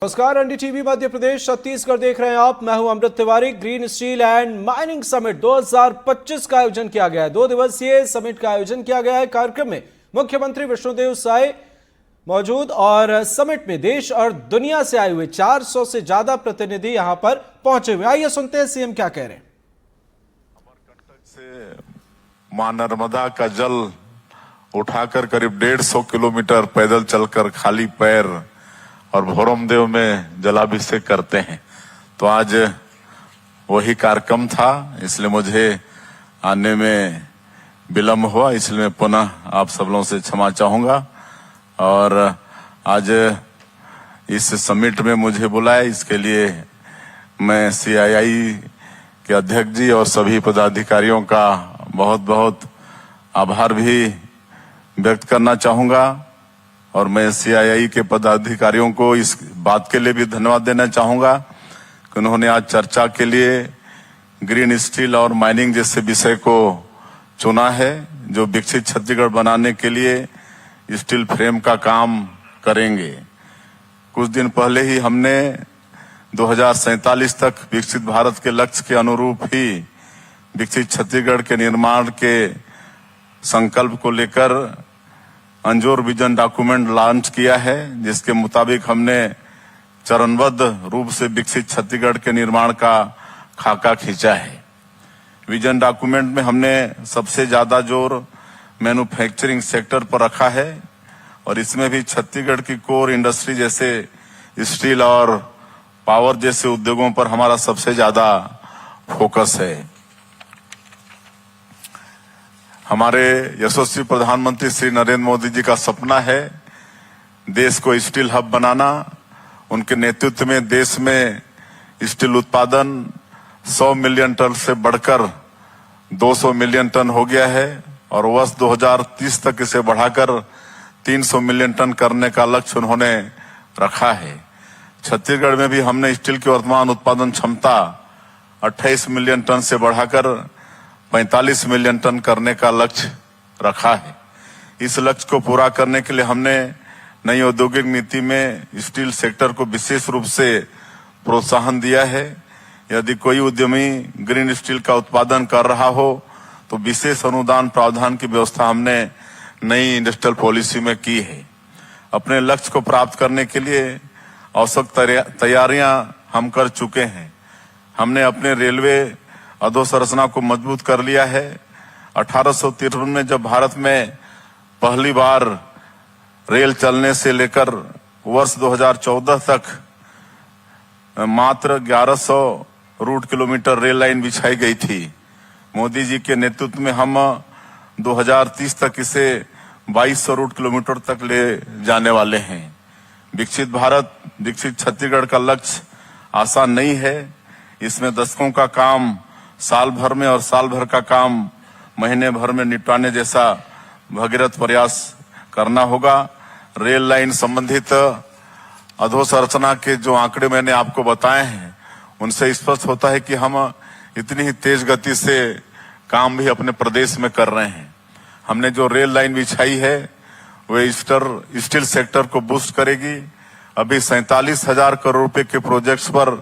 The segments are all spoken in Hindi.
नमस्कार, एनडीटीवी मध्य प्रदेश छत्तीसगढ़ देख रहे हैं आप। मैं हूं Amrit Tiwari. Green steel and mining summit 2025 का आयोजन किया गया है। 2 दिवसीय समिट का आयोजन किया गया है। कार्यक्रम में मुख्यमंत्री विष्णुदेव साय मौजूद और समिट में देश और दुनिया से आए हुए 400 से ज्यादा प्रतिनिधि यहां पर पहुंचे हुए। आइए सुनते हैं सीएम क्या कह रहे हैं। से मां नर्मदा का जल उठाकर करीब 150 किलोमीटर पैदल चलकर खाली पैर और भोरमदेव में जलाभिषेक करते हैं। तो आज वही कार्यक्रम था, इसलिए मुझे आने में विलम्ब हुआ, इसलिए मैं पुनः आप सब लोगों से क्षमा चाहूंगा। और आज इस समिट में मुझे बुलाया, इसके लिए मैं सीआईआई के अध्यक्ष जी और सभी पदाधिकारियों का बहुत बहुत आभार भी व्यक्त करना चाहूंगा। और मैं सीआईआई के पदाधिकारियों को इस बात के लिए भी धन्यवाद देना चाहूंगा कि उन्होंने आज चर्चा के लिए ग्रीन स्टील और माइनिंग जैसे विषय को चुना है, जो विकसित छत्तीसगढ़ बनाने के लिए स्टील फ्रेम का काम करेंगे। कुछ दिन पहले ही हमने 2047 तक विकसित भारत के लक्ष्य के अनुरूप ही विकसित छत्तीसगढ़ के निर्माण के संकल्प को लेकर अंजोर विजन डॉक्यूमेंट लॉन्च किया है, जिसके मुताबिक हमने चरणबद्ध रूप से विकसित छत्तीसगढ़ के निर्माण का खाका खींचा है। विजन डॉक्यूमेंट में हमने सबसे ज्यादा जोर मैन्युफैक्चरिंग सेक्टर पर रखा है और इसमें भी छत्तीसगढ़ की कोर इंडस्ट्री जैसे स्टील और पावर जैसे उद्योगों पर हमारा सबसे ज्यादा फोकस है। हमारे यशस्वी प्रधानमंत्री श्री नरेंद्र मोदी जी का सपना है देश को स्टील हब बनाना। उनके नेतृत्व में देश में स्टील उत्पादन 100 मिलियन टन से बढ़कर 200 मिलियन टन हो गया है और वर्ष 2030 तक इसे बढ़ाकर 300 मिलियन टन करने का लक्ष्य उन्होंने रखा है। छत्तीसगढ़ में भी हमने स्टील की वर्तमान उत्पादन क्षमता 28 मिलियन टन से बढ़ाकर 45 मिलियन टन करने का लक्ष्य रखा है। इस लक्ष्य को पूरा करने के लिए हमने नई औद्योगिक नीति में स्टील सेक्टर को विशेष रूप से प्रोत्साहन दिया है। यदि कोई उद्यमी ग्रीन स्टील का उत्पादन कर रहा हो तो विशेष अनुदान प्रावधान की व्यवस्था हमने नई इंडस्ट्रियल पॉलिसी में की है। अपने लक्ष्य को प्राप्त करने के लिए आवश्यक तैयारियां हम कर चुके हैं। हमने अपने रेलवे अधोसंरचना को मजबूत कर लिया है। 1853 में जब भारत में पहली बार रेल चलने से लेकर वर्ष 2014 तक मात्र 1100 रूट किलोमीटर रेल लाइन बिछाई गई थी। मोदी जी के नेतृत्व में हम 2030 तक इसे 2200 रूट किलोमीटर तक ले जाने वाले हैं। विकसित भारत विकसित छत्तीसगढ़ का लक्ष्य आसान नहीं है। इसमें दशकों का काम साल भर में और साल भर का काम महीने भर में निपटाने जैसा भगीरथ प्रयास करना होगा। रेल लाइन संबंधित अधोसंरचना के जो आंकड़े मैंने आपको बताए हैं, उनसे स्पष्ट होता है कि हम इतनी ही तेज गति से काम भी अपने प्रदेश में कर रहे हैं। हमने जो रेल लाइन बिछाई है वे स्टील सेक्टर को बूस्ट करेगी। अभी 47,000 करोड़ रुपए के प्रोजेक्ट्स पर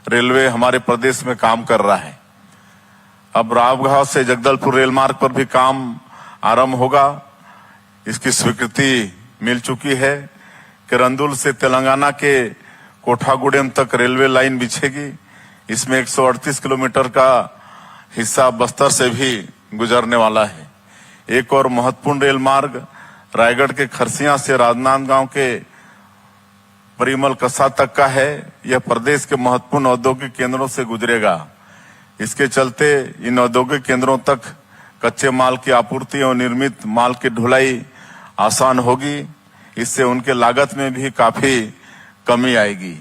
रेलवे हमारे प्रदेश में काम कर रहा है। अब रावगांव से जगदलपुर रेल मार्ग पर भी काम आरंभ होगा। इसकी स्वीकृति मिल चुकी है। किरंदुल से तेलंगाना के कोठागुडेम तक रेलवे लाइन बिछेगी। इसमें 138 किलोमीटर का हिस्सा बस्तर से भी गुजरने वाला है। एक और महत्वपूर्ण रेल मार्ग रायगढ़ के खरसिया से राजनांदगांव के परिमल कस्सा तक का है। यह प्रदेश के महत्वपूर्ण औद्योगिक केंद्रों से गुजरेगा। इसके चलते इन औद्योगिक केंद्रों तक कच्चे माल की आपूर्ति और निर्मित माल की ढुलाई आसान होगी। इससे उनके लागत में भी काफी कमी आएगी।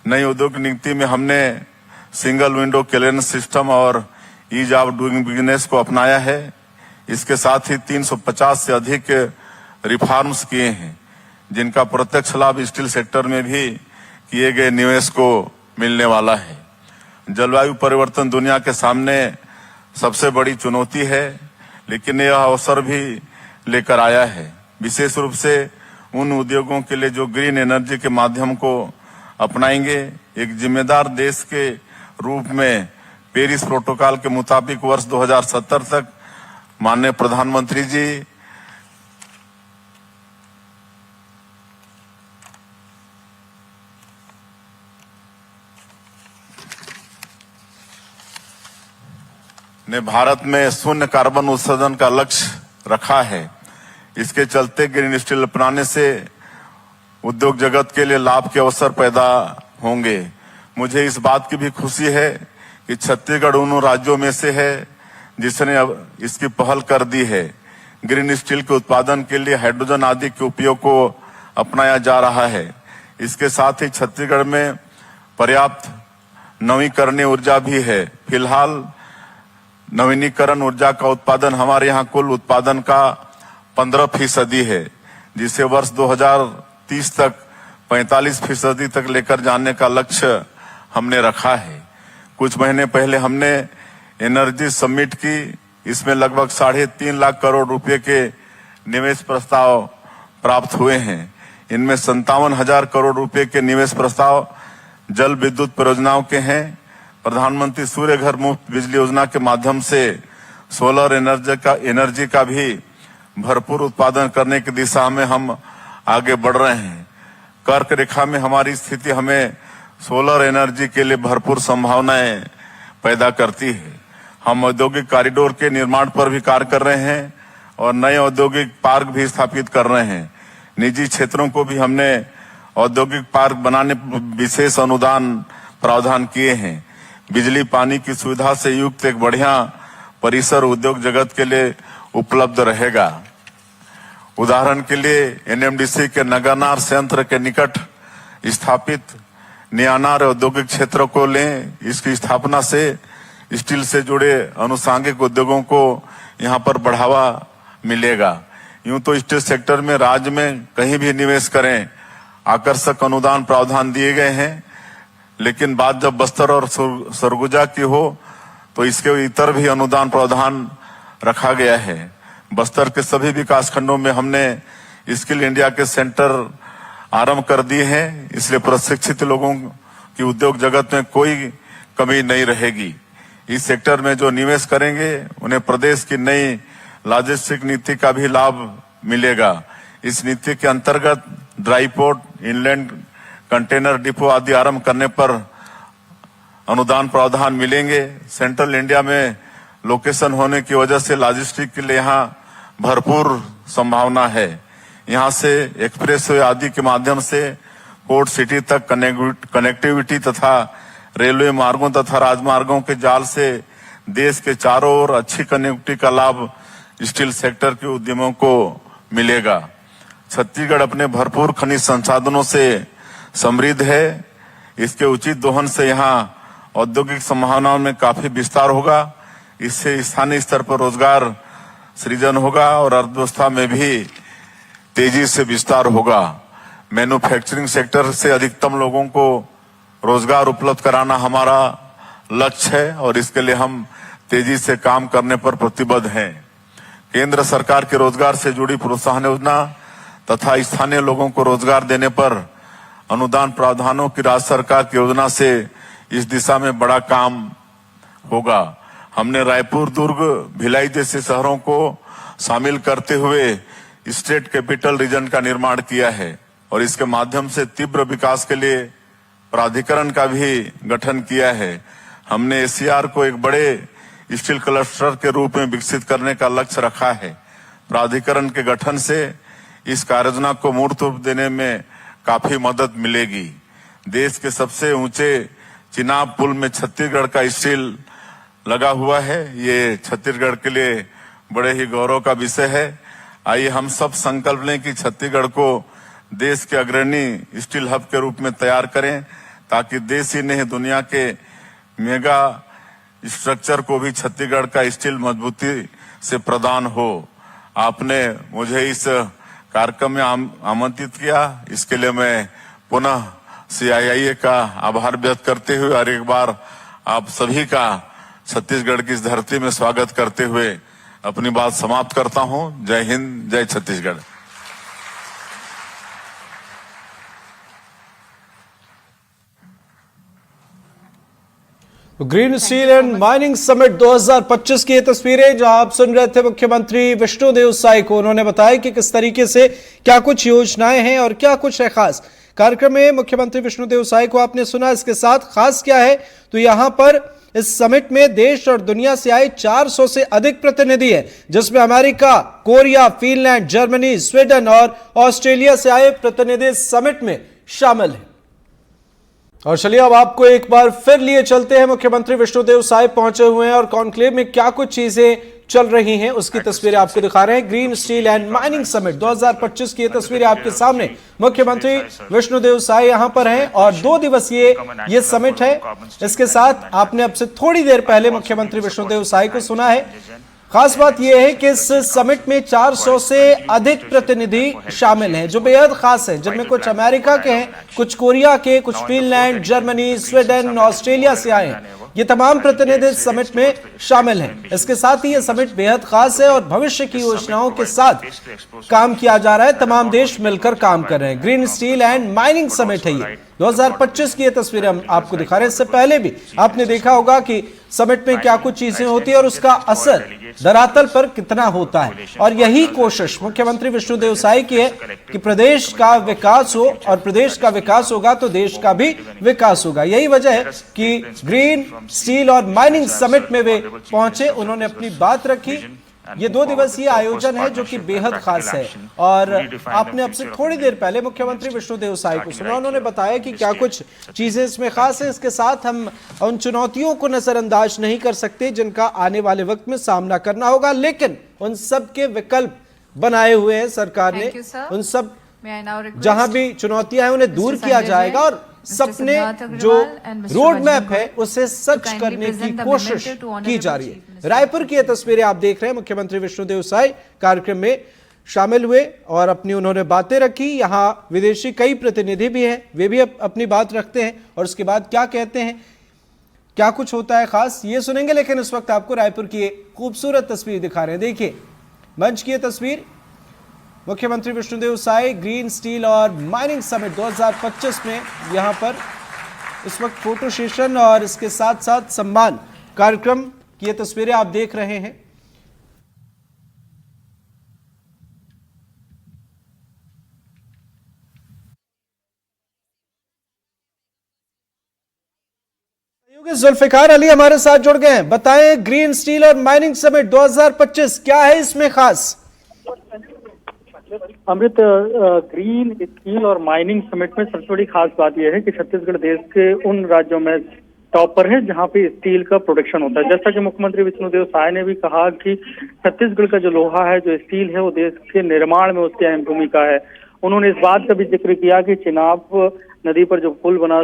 नई औद्योगिक नीति में हमने सिंगल विंडो क्लियरेंस सिस्टम और ईज ऑफ डूइंग बिजनेस को अपनाया है। इसके साथ ही 350 से अधिक रिफॉर्म्स किए हैं, जिनका प्रत्यक्ष लाभ स्टील सेक्टर में भी किए गए निवेश को मिलने वाला है। जलवायु परिवर्तन दुनिया के सामने सबसे बड़ी चुनौती है, लेकिन यह अवसर भी लेकर आया है, विशेष रूप से उन उद्योगों के लिए जो ग्रीन एनर्जी के माध्यम को अपनाएंगे। एक जिम्मेदार देश के रूप में पेरिस प्रोटोकॉल के मुताबिक वर्ष 2070 तक माननीय प्रधानमंत्री जी ने भारत में शून्य कार्बन उत्सर्जन का लक्ष्य रखा है। इसके चलते ग्रीन स्टील अपनाने से उद्योग जगत के लिए लाभ के अवसर पैदा होंगे। मुझे इस बात की भी खुशी है कि छत्तीसगढ़ उन राज्यों में से है जिसने अब इसकी पहल कर दी है। ग्रीन स्टील के उत्पादन के लिए हाइड्रोजन आदि के उपयोग को अपनाया जा रहा है। इसके साथ ही छत्तीसगढ़ में पर्याप्त नवीकरणीय ऊर्जा भी है। फिलहाल नवीनीकरण ऊर्जा का उत्पादन हमारे यहाँ कुल उत्पादन का 15% है, जिसे वर्ष 2030 तक 45% तक लेकर जाने का लक्ष्य हमने रखा है। कुछ महीने पहले हमने एनर्जी समिट की। इसमें लगभग 3.5 लाख करोड़ रुपए के निवेश प्रस्ताव प्राप्त हुए हैं। इनमें 57,000 करोड़ रुपए के निवेश प्रस्ताव जल विद्युत परियोजनाओं के हैं। प्रधानमंत्री सूर्य घर मुफ्त बिजली योजना के माध्यम से सोलर एनर्जी का भी भरपूर उत्पादन करने की दिशा में हम आगे बढ़ रहे हैं। कर्क रेखा में हमारी स्थिति हमें सोलर एनर्जी के लिए भरपूर संभावनाएं पैदा करती है। हम औद्योगिक कॉरिडोर के निर्माण पर भी कार्य कर रहे हैं और नए औद्योगिक पार्क भी स्थापित कर रहे हैं। निजी क्षेत्रों को भी हमने औद्योगिक पार्क बनाने विशेष अनुदान प्रावधान किए हैं। बिजली पानी की सुविधा से युक्त एक बढ़िया परिसर उद्योग जगत के लिए उपलब्ध रहेगा। उदाहरण के लिए एनएमडीसी के नगरनार संयंत्र के निकट स्थापित नियानार औद्योगिक क्षेत्र को लें। इसकी स्थापना से स्टील से जुड़े अनुषंगिक उद्योगों को यहाँ पर बढ़ावा मिलेगा। यूं तो स्टील सेक्टर में राज्य में कहीं भी निवेश करें आकर्षक अनुदान प्रावधान दिए गए हैं, लेकिन बात जब बस्तर और सरगुजा की हो तो इसके इतर भी अनुदान प्रावधान रखा गया है। बस्तर के सभी विकास खंडों में हमने स्किल इंडिया के सेंटर आरंभ कर दिए हैं, इसलिए प्रशिक्षित लोगों की उद्योग जगत में कोई कमी नहीं रहेगी। इस सेक्टर में जो निवेश करेंगे उन्हें प्रदेश की नई लॉजिस्टिक नीति का भी लाभ मिलेगा। इस नीति के अंतर्गत dry port, inland container depot आदि आरंभ करने पर अनुदान प्रावधान मिलेंगे। सेंट्रल इंडिया में लोकेशन होने की वजह से लॉजिस्टिक के लिए यहाँ भरपूर संभावना है। यहाँ से एक्सप्रेस वे आदि के माध्यम से पोर्ट सिटी तक कनेक्टिविटी तथा रेलवे मार्गों तथा राजमार्गों के जाल से देश के चारों ओर अच्छी कनेक्टिविटी का लाभ स्टील सेक्टर के उद्यमों को मिलेगा। छत्तीसगढ़ अपने भरपूर खनिज संसाधनों से समृद्ध है। इसके उचित दोहन से यहाँ औद्योगिक संभावनाओं में काफी विस्तार होगा। इससे स्थानीय स्तर पर रोजगार सृजन होगा और अर्थव्यवस्था में भी तेजी से विस्तार होगा। मैन्युफैक्चरिंग सेक्टर से अधिकतम लोगों को रोजगार उपलब्ध कराना हमारा लक्ष्य है और इसके लिए हम तेजी से काम करने पर प्रतिबद्ध हैं। केंद्र सरकार के रोजगार से जुड़ी प्रोत्साहन योजना तथा स्थानीय लोगों को रोजगार देने पर अनुदान प्रावधानों की राज्य सरकार की योजना से इस दिशा में बड़ा काम होगा। हमने रायपुर, दुर्ग, भिलाई जैसे शहरों को शामिल करते हुए स्टेट कैपिटल रीजन का निर्माण किया है और इसके माध्यम से तीव्र विकास के लिए प्राधिकरण का भी गठन किया है। हमने एसीआर को एक बड़े स्टील क्लस्टर के रूप में विकसित करने का लक्ष्य रखा है। प्राधिकरण के गठन से इस कार्ययोजना को मूर्त रूप देने में काफी मदद मिलेगी। देश के सबसे ऊंचे चिनाब पुल में छत्तीसगढ़ का स्टील लगा हुआ है। ये छत्तीसगढ़ के लिए बड़े ही गौरव का विषय है। आइए हम सब संकल्प लें कि छत्तीसगढ़ को देश के अग्रणी स्टील हब के रूप में तैयार करें, ताकि देश ही नहीं दुनिया के मेगा स्ट्रक्चर को भी छत्तीसगढ़ का स्टील मजबूती से प्रदान हो। आपने मुझे इस कार्यक्रम में आमंत्रित किया, इसके लिए मैं पुनः CII का आभार व्यक्त करते हुए और एक बार आप सभी का छत्तीसगढ़ की इस धरती में स्वागत करते हुए अपनी बात समाप्त करता हूं। जय हिंद, जय Chhattisgarh. Green steel and mining summit 2025 की ये तस्वीरें जहां आप सुन रहे थे मुख्यमंत्री विष्णुदेव साय को। उन्होंने बताया कि किस तरीके से क्या कुछ योजनाएं हैं और क्या कुछ है खास। कार्यक्रम में मुख्यमंत्री विष्णुदेव साय को आपने सुना। इसके साथ खास क्या है तो यहां पर इस समिट में देश और दुनिया से आए 400 से अधिक प्रतिनिधि हैं, जिसमें America, Korea, Finland, Germany, Sweden और ऑस्ट्रेलिया से आए प्रतिनिधि समिट में शामिल हैं। और चलिए अब आपको एक बार फिर लिए चलते हैं। मुख्यमंत्री विष्णुदेव साय पहुंचे हुए हैं और कॉन्क्लेव में क्या कुछ चीजें चल रही हैं उसकी तस्वीरें आपको दिखा रहे हैं। Green steel and mining summit 2025 की ये तस्वीरें आपके सामने। मुख्यमंत्री विष्णुदेव साय यहां पर हैं और 2 दिवसीय ये समिट है। इसके साथ आपने अब से थोड़ी देर पहले मुख्यमंत्री विष्णुदेव साय को सुना है। खास बात यह है कि इस समिट में 400 से अधिक प्रतिनिधि शामिल हैं, जो बेहद खास हैं, जिनमें कुछ अमेरिका के हैं, कुछ कोरिया के, कुछ फिनलैंड, जर्मनी, स्वीडन, ऑस्ट्रेलिया से आए हैं। ये तमाम प्रतिनिधि समिट में शामिल हैं। इसके साथ ही ये समिट बेहद खास है और भविष्य की योजनाओं के साथ काम किया जा रहा है। तमाम देश मिलकर काम कर रहे हैं। Green steel and mining summit है ये 2025 की ये तस्वीरें हम आपको दिखा रहे हैं। इससे पहले भी आपने देखा होगा कि समिट में क्या कुछ चीजें होती है और उसका असर धरातल पर कितना होता है। और यही कोशिश मुख्यमंत्री विष्णुदेव साय की है कि प्रदेश का विकास हो, और प्रदेश का विकास होगा तो देश का भी विकास होगा। यही वजह है कि ग्रीन स्टील और माइनिंग समिट में वे पहुंचे, उन्होंने अपनी बात रखी। ये 2 दिवसीय आयोजन है जो कि बेहद खास है। और आपने अब से थोड़ी देर पहले मुख्यमंत्री विष्णुदेव साय को सुना। उन्होंने बताया कि क्या कुछ चीजें इसमें खास है। इसके साथ हम उन चुनौतियों को नजरअंदाज नहीं कर सकते जिनका आने वाले वक्त में सामना करना होगा, लेकिन उन सब के विकल्प बनाए हुए हैं सरकार ने। उन सब जहां भी चुनौतियां हैं उन्हें दूर किया जाएगा और सपने जो रोड मैप है उसे सच करने की कोशिश की जा रही है। रायपुर की ये तस्वीरें आप देख रहे हैं। मुख्यमंत्री विष्णुदेव साय कार्यक्रम में शामिल हुए और अपनी उन्होंने बातें रखी। यहाँ विदेशी कई प्रतिनिधि भी हैं, वे भी अपनी बात रखते हैं और उसके बाद क्या कहते हैं, क्या कुछ होता है खास, ये सुनेंगे। लेकिन इस वक्त आपको रायपुर की एक खूबसूरत तस्वीर दिखा रहे हैं। देखिए मंच की ये तस्वीर। मुख्यमंत्री विष्णुदेव साय ग्रीन स्टील और माइनिंग समिट 2025 में यहां पर इस वक्त फोटो सेशन और इसके साथ साथ सम्मान कार्यक्रम की ये तस्वीरें आप देख रहे हैं। जुल्फिकार अली हमारे साथ जुड़ गए हैं। बताएं ग्रीन स्टील और माइनिंग समिट 2025 क्या है इसमें खास। अमृत, ग्रीन स्टील और माइनिंग समिट में सबसे बड़ी खास बात यह है कि छत्तीसगढ़ देश के उन राज्यों में टॉप पर है जहां पे स्टील का प्रोडक्शन होता है। जैसा कि मुख्यमंत्री विष्णुदेव साय ने भी कहा कि छत्तीसगढ़ का जो लोहा है, जो स्टील है, वो देश के निर्माण में उसकी अहम भूमिका है। उन्होंने इस बात का भी जिक्र किया कि चिनाब नदी पर जो पुल बना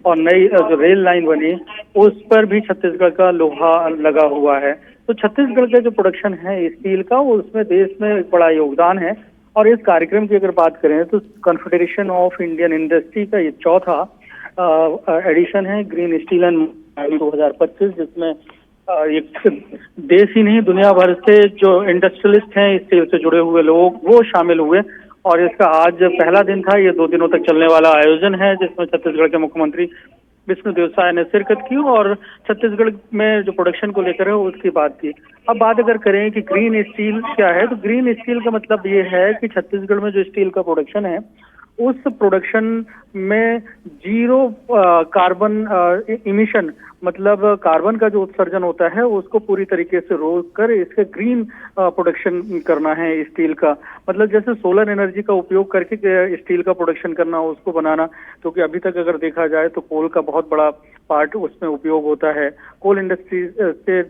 और नई जो रेल लाइन बनी, उस पर भी छत्तीसगढ़ का लोहा लगा हुआ है। तो छत्तीसगढ़ का जो प्रोडक्शन है स्टील का, वो उसमें देश में एक बड़ा योगदान है। और इस कार्यक्रम की अगर बात करें तो कॉन्फेडरेशन ऑफ इंडियन इंडस्ट्री का ये चौथा एडिशन है ग्रीन स्टील एंड 2025, जिसमें एक देश ही नहीं दुनिया भर से जो इंडस्ट्रियलिस्ट हैं, स्टील से जुड़े हुए लोग, वो शामिल हुए। और इसका आज पहला दिन था। ये 2 दिनों तक चलने वाला आयोजन है जिसमें छत्तीसगढ़ के मुख्यमंत्री विष्णुदेव साय ने शिरकत की और छत्तीसगढ़ में जो प्रोडक्शन को लेकर है उसकी बात की। अब बात अगर करें कि ग्रीन स्टील क्या है, तो ग्रीन स्टील का मतलब ये है कि छत्तीसगढ़ में जो स्टील का प्रोडक्शन है, उस प्रोडक्शन में 0 कार्बन इमिशन, मतलब कार्बन का जो उत्सर्जन होता है उसको पूरी तरीके से रोक कर इसके ग्रीन प्रोडक्शन करना है स्टील का। मतलब जैसे सोलर एनर्जी का उपयोग करके स्टील का प्रोडक्शन करना, उसको बनाना। क्योंकि अभी तक अगर देखा जाए तो कोल का बहुत बड़ा पार्ट उसमें उपयोग होता है। कोल इंडस्ट्री से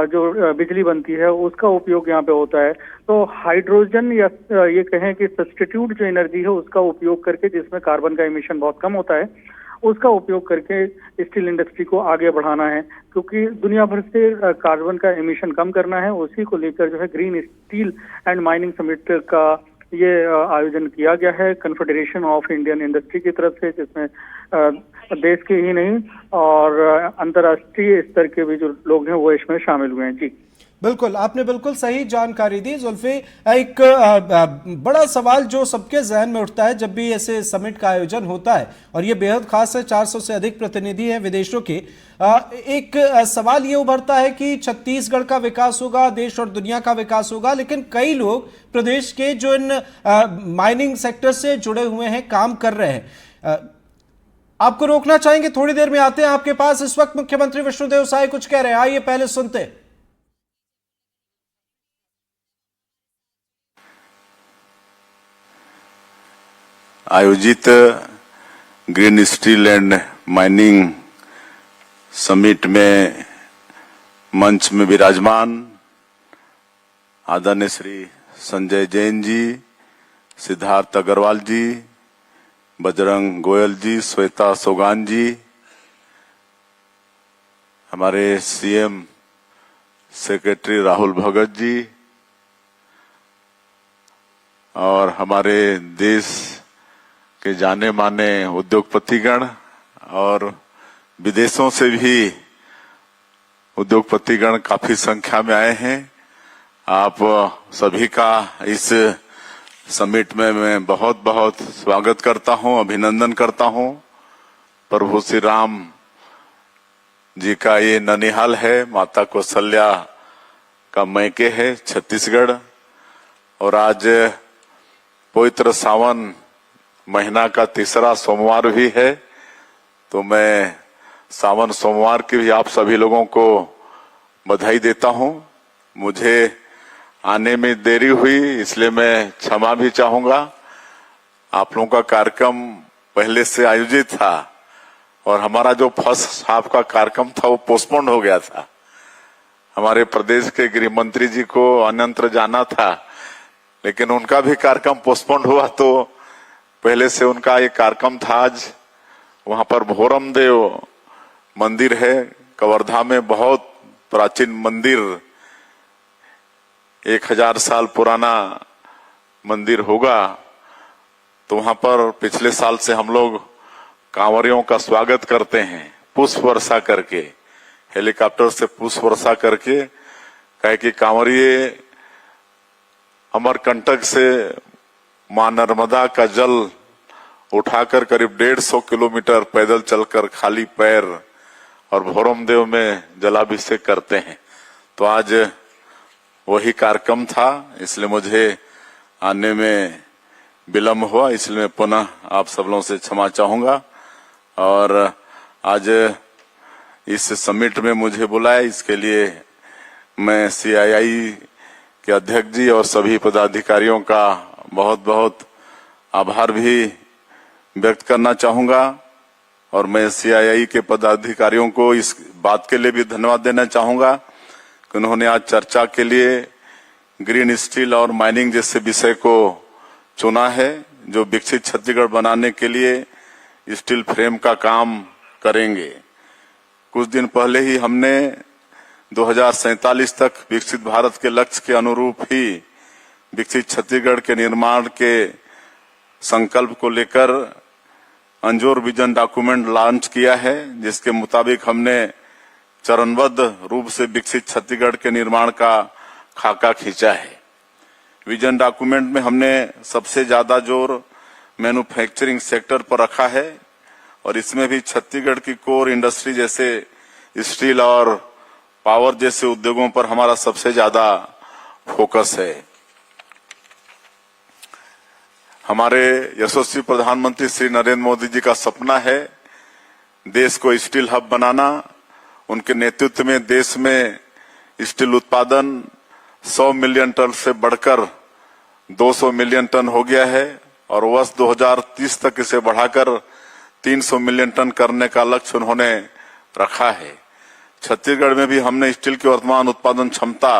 जो बिजली बनती है उसका उपयोग यहाँ पे होता है। तो हाइड्रोजन या ये कहें कि सब्स्टिट्यूट जो एनर्जी है उसका उपयोग करके, जिसमें कार्बन का इमिशन बहुत कम होता है, उसका उपयोग करके स्टील इंडस्ट्री को आगे बढ़ाना है। क्योंकि दुनिया भर से कार्बन का एमिशन कम करना है, उसी को लेकर जो है green steel and mining summit का ये आयोजन किया गया है कॉन्फेडरेशन ऑफ इंडियन इंडस्ट्री की तरफ से, जिसमें देश के ही नहीं और अंतर्राष्ट्रीय स्तर के भी जो लोग हैं वो इसमें शामिल हुए हैं। जी बिल्कुल, आपने बिल्कुल सही जानकारी दी जुल्फी। एक बड़ा सवाल जो सबके जहन में उठता है जब भी ऐसे समिट का आयोजन होता है, और ये बेहद खास है, 400 से अधिक प्रतिनिधि हैं विदेशों के, एक सवाल ये उभरता है कि छत्तीसगढ़ का विकास होगा, देश और दुनिया का विकास होगा, लेकिन कई लोग प्रदेश के जो इन माइनिंग सेक्टर से जुड़े हुए हैं, काम कर रहे हैं, आपको रोकना चाहेंगे, थोड़ी देर में आते हैं आपके पास। इस वक्त मुख्यमंत्री विष्णुदेव साय कुछ कह रहे हैं, आइए पहले सुनते हैं। आयोजित green steel and mining summit में मंच में विराजमान आदरणीय श्री संजय जैन जी, सिद्धार्थ अग्रवाल जी, बजरंग गोयल जी, श्वेता सोगान जी, हमारे सीएम सेक्रेटरी राहुल भगत जी, और हमारे देश के जाने माने उद्योगपतिगण और विदेशों से भी उद्योगपतिगण काफी संख्या में आए हैं। आप सभी का इस समिट में मैं बहुत बहुत स्वागत करता हूं, अभिनंदन करता हूं। प्रभु श्री राम जी का ये ननिहाल है, माता कौशल्या का मैके है छत्तीसगढ़, और आज पवित्र सावन महीना का तीसरा सोमवार भी है, तो मैं सावन सोमवार की भी आप सभी लोगों को बधाई देता हूं। मुझे आने में देरी हुई इसलिए मैं क्षमा भी चाहूंगा। आप लोगों का कार्यक्रम पहले से आयोजित था और हमारा जो फर्स्ट हाफ का कार्यक्रम था वो पोस्टपोन हो गया था। हमारे प्रदेश के गृह मंत्री जी को अनंतर जाना था, लेकिन उनका भी कार्यक्रम पोस्टपोन हुआ, तो पहले से उनका ये कार्यक्रम था। आज वहां पर भोरम देव मंदिर है कवर्धा में, बहुत प्राचीन मंदिर, 1000 साल पुराना मंदिर होगा। तो वहां पर पिछले साल से हम लोग कांवरियों का स्वागत करते हैं पुष्प वर्षा करके, हेलीकॉप्टर से पुष्प वर्षा करके, कहे कि कांवरिये अमरकंटक से मां नर्मदा का जल उठाकर करीब 150 किलोमीटर पैदल चलकर खाली पैर और भोरम देव में जलाभिषेक करते हैं। तो आज वही कार्यक्रम था, इसलिए मुझे आने में विलम्ब हुआ, इसलिए मैं पुनः आप सब लोगों से क्षमा चाहूंगा। और आज इस समिट में मुझे बुलाया, इसके लिए मैं CII के अध्यक्ष जी और सभी पदाधिकारियों का बहुत बहुत आभार भी व्यक्त करना चाहूंगा। और मैं CII के पदाधिकारियों को इस बात के लिए भी धन्यवाद देना चाहूंगा कि उन्होंने आज चर्चा के लिए ग्रीन स्टील और माइनिंग जैसे विषय को चुना है, जो विकसित छत्तीसगढ़ बनाने के लिए स्टील फ्रेम का काम करेंगे। कुछ दिन पहले ही हमने 2047 तक विकसित भारत के लक्ष्य के अनुरूप ही विकसित छत्तीसगढ़ के निर्माण के संकल्प को लेकर अंजोर विजन डॉक्यूमेंट लॉन्च किया है, जिसके मुताबिक हमने चरणबद्ध रूप से विकसित छत्तीसगढ़ के निर्माण का खाका खींचा है। विजन डॉक्यूमेंट में हमने सबसे ज्यादा जोर मैन्युफैक्चरिंग सेक्टर पर रखा है, और इसमें भी छत्तीसगढ़ की कोर इंडस्ट्री जैसे स्टील और पावर जैसे उद्योगों पर हमारा सबसे ज्यादा फोकस है। हमारे यशस्वी प्रधानमंत्री श्री नरेंद्र मोदी जी का सपना है देश को स्टील हब बनाना। उनके नेतृत्व में देश में स्टील उत्पादन 100 मिलियन टन से बढ़कर 200 मिलियन टन हो गया है, और वर्ष 2030 तक इसे बढ़ाकर 300 मिलियन टन करने का लक्ष्य उन्होंने रखा है। छत्तीसगढ़ में भी हमने स्टील की वर्तमान उत्पादन क्षमता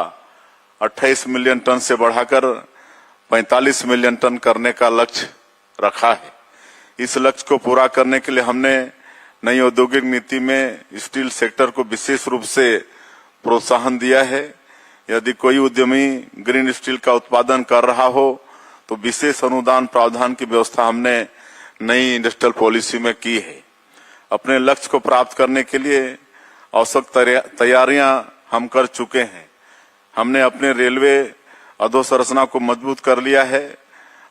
28 मिलियन टन से बढ़ाकर 45 मिलियन टन करने का लक्ष्य रखा है। इस लक्ष्य को पूरा करने के लिए हमने नई औद्योगिक नीति में स्टील सेक्टर को विशेष रूप से प्रोत्साहन दिया है। यदि कोई उद्यमी ग्रीन स्टील का उत्पादन कर रहा हो तो विशेष अनुदान प्रावधान की व्यवस्था हमने नई इंडस्ट्रियल पॉलिसी में की है। अपने लक्ष्य को प्राप्त करने के लिए आवश्यक तैयारियां हम कर चुके हैं। हमने अपने रेलवे अधोसंरचना को मजबूत कर लिया है।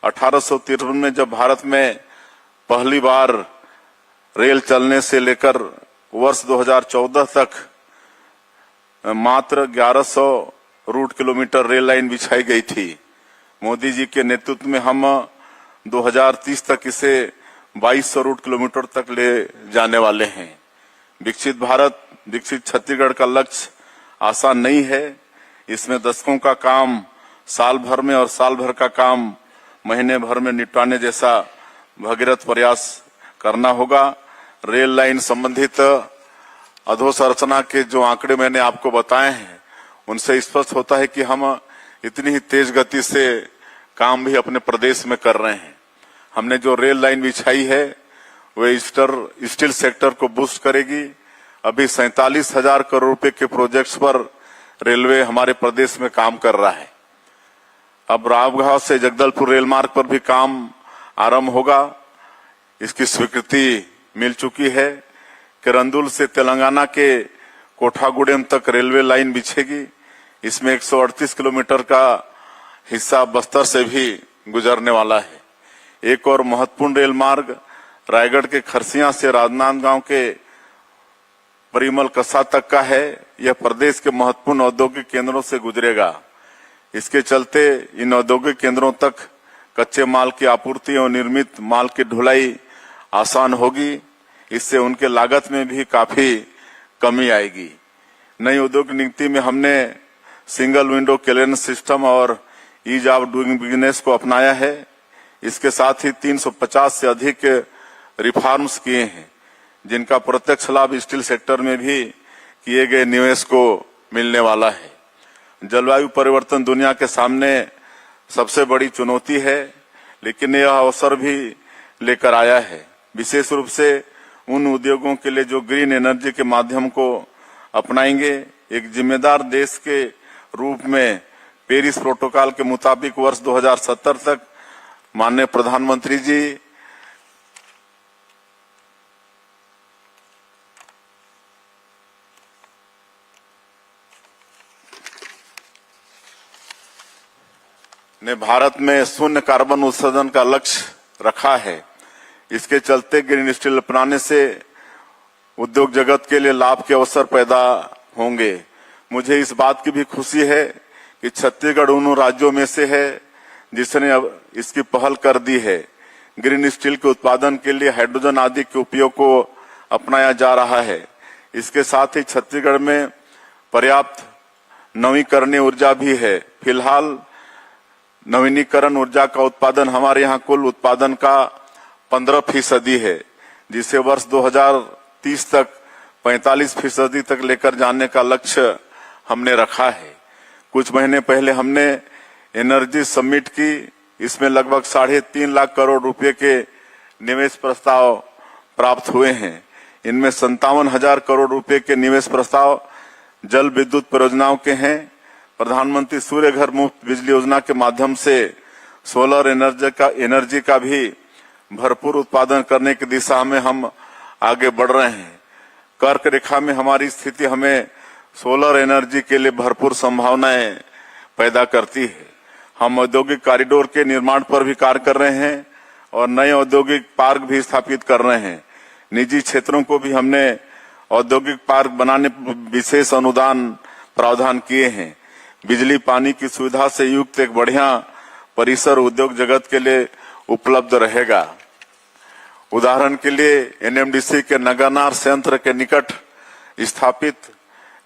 1853 में जब भारत में पहली बार रेल चलने से लेकर वर्ष 2014 तक मात्र 1100 रूट किलोमीटर रेल लाइन बिछाई गई थी। मोदी जी के नेतृत्व में हम 2030 तक इसे 2200 रूट किलोमीटर तक ले जाने वाले हैं। विकसित भारत, विकसित छत्तीसगढ़ का लक्ष्य आसान नहीं है। इसमें दशकों का काम साल भर में और साल भर का काम महीने भर में निपटाने जैसा भगीरथ प्रयास करना होगा। रेल लाइन संबंधित अधोसंरचना के जो आंकड़े मैंने आपको बताए हैं, उनसे स्पष्ट होता है कि हम इतनी ही तेज गति से काम भी अपने प्रदेश में कर रहे हैं। हमने जो रेल लाइन बिछाई है वे स्टील सेक्टर को बूस्ट करेगी। अभी 47,000 करोड़ रुपए के प्रोजेक्ट्स पर रेलवे हमारे प्रदेश में काम कर रहा है। अब रावघाट से जगदलपुर रेल मार्ग पर भी काम आरंभ होगा। इसकी स्वीकृति मिल चुकी है। किरंदुल से तेलंगाना के कोठागुडेम तक रेलवे लाइन बिछेगी। इसमें 138 किलोमीटर का हिस्सा बस्तर से भी गुजरने वाला है। एक और महत्वपूर्ण रेल मार्ग रायगढ़ के खरसिया से राजनांदगांव के परिमल कस्सा तक का है। यह प्रदेश के महत्वपूर्ण औद्योगिक केंद्रों से गुजरेगा। इसके चलते इन औद्योगिक केंद्रों तक कच्चे माल की आपूर्ति और निर्मित माल की ढुलाई आसान होगी। इससे उनके लागत में भी काफी कमी आएगी। नई औद्योगिक नीति में हमने सिंगल विंडो क्लियरेंस सिस्टम और ईज ऑफ डूइंग बिजनेस को अपनाया है। इसके साथ ही 350 से अधिक रिफॉर्म्स किए हैं, जिनका प्रत्यक्ष लाभ स्टील सेक्टर में भी किए गए निवेश को मिलने वाला है। जलवायु परिवर्तन दुनिया के सामने सबसे बड़ी चुनौती है, लेकिन यह अवसर भी लेकर आया है, विशेष रूप से उन उद्योगों के लिए जो ग्रीन एनर्जी के माध्यम को अपनाएंगे। एक जिम्मेदार देश के रूप में पेरिस प्रोटोकॉल के मुताबिक वर्ष 2070 तक माननीय प्रधानमंत्री जी ने भारत में शून्य कार्बन उत्सर्जन का लक्ष्य रखा है। इसके चलते ग्रीन स्टील अपनाने से उद्योग जगत के लिए लाभ के अवसर पैदा होंगे। मुझे इस बात की भी खुशी है कि छत्तीसगढ़ उन राज्यों में से है जिसने अब इसकी पहल कर दी है। ग्रीन स्टील के उत्पादन के लिए हाइड्रोजन आदि के उपयोग को अपनाया जा रहा है। इसके साथ ही छत्तीसगढ़ में पर्याप्त नवीकरणीय ऊर्जा भी है। फिलहाल नवीनीकरण ऊर्जा का उत्पादन हमारे यहाँ कुल उत्पादन का 15% है, जिसे वर्ष 2030 तक 45% तक लेकर जाने का लक्ष्य हमने रखा है। कुछ महीने पहले हमने एनर्जी समिट की। इसमें लगभग 3.5 लाख करोड़ रुपए के निवेश प्रस्ताव प्राप्त हुए हैं। इनमें 57,000 करोड़ रुपए के निवेश प्रस्ताव जल विद्युत परियोजनाओं के हैं। प्रधानमंत्री सूर्य घर मुफ्त बिजली योजना के माध्यम से सोलर एनर्जी का भी भरपूर उत्पादन करने की दिशा में हम आगे बढ़ रहे हैं। कर्क रेखा में हमारी स्थिति हमें सोलर एनर्जी के लिए भरपूर संभावनाएं पैदा करती है। हम औद्योगिक कॉरिडोर के निर्माण पर भी कार्य कर रहे हैं और नए औद्योगिक पार्क भी स्थापित कर रहे हैं। निजी क्षेत्रों को भी हमने औद्योगिक पार्क बनाने विशेष अनुदान प्रावधान किए हैं। बिजली पानी की सुविधा से युक्त एक बढ़िया परिसर उद्योग जगत के लिए उपलब्ध रहेगा। उदाहरण के लिए एनएमडीसी के नगरनार संयंत्र के निकट स्थापित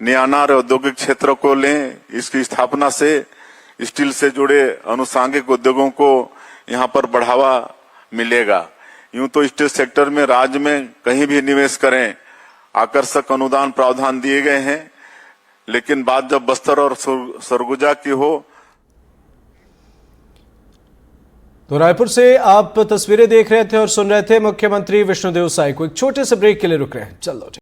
नियानार औद्योगिक क्षेत्र को लें। इसकी स्थापना से स्टील से जुड़े अनुषंगिक उद्योगों को यहाँ पर बढ़ावा मिलेगा। यूं तो स्टील सेक्टर में राज्य में कहीं भी निवेश करें आकर्षक अनुदान प्रावधान दिए गए हैं, लेकिन बात जब बस्तर और सरगुजा की हो। तो रायपुर से आप तस्वीरें देख रहे थे और सुन रहे थे मुख्यमंत्री विष्णुदेव साय को। एक छोटे से ब्रेक के लिए रुक रहे हैं, चल लो।